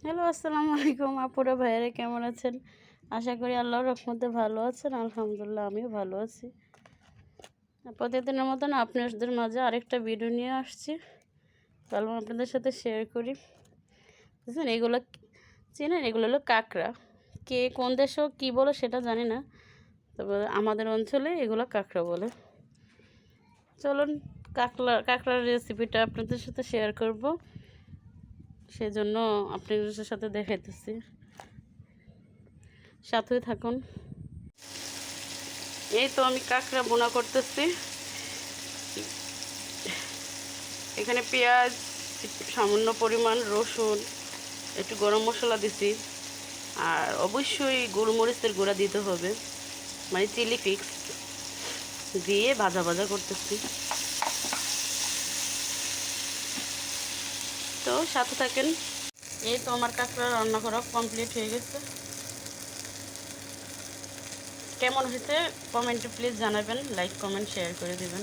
Hello, আসসালামু আলাইকুম আপুরা ভাইয়েরা, কেমন আছেন? আশা করি আল্লাহর রহমতে ভালো আছেন। আলহামদুলিল্লাহ আমিও ভালো আছি। প্রতিদিনের মতন আপনাদের মাঝে আরেকটা ভিডিও নিয়ে আসছি, ভাবলাম আপনাদের সাথে শেয়ার করি। বুঝছেন, এগুলো চেনেন? এগুলো হলো কাঁকড়া। কে কোন দেশেও কী বলে সেটা জানি না, তবে আমাদের অঞ্চলে এগুলো কাঁকড়া বলে। চলুন কাঁকড়ার রেসিপিটা আপনাদের সাথে শেয়ার করব, সেজন্য আপনাদের সাথে দেখাইতেছি, সাথে থাকুন। এই তো আমি কাঁকড়া বোনা করতেছি। এখানে পেঁয়াজ, সামান্য পরিমাণ রসুন, একটু গরম মশলা দিছি, আর অবশ্যই গোলমরিচের গুঁড়া দিতে হবে, মানে চিলি ফ্লেক্স দিয়ে ভাজা ভাজা করতেছি। তো সাথে থাকেন। এই তো আমার কাঁকড়া রান্না করা কমপ্লিট হয়ে গেছে। কেমন হয়েছে কমেন্টে প্লিজ জানাবেন, লাইক কমেন্ট শেয়ার করে দেবেন।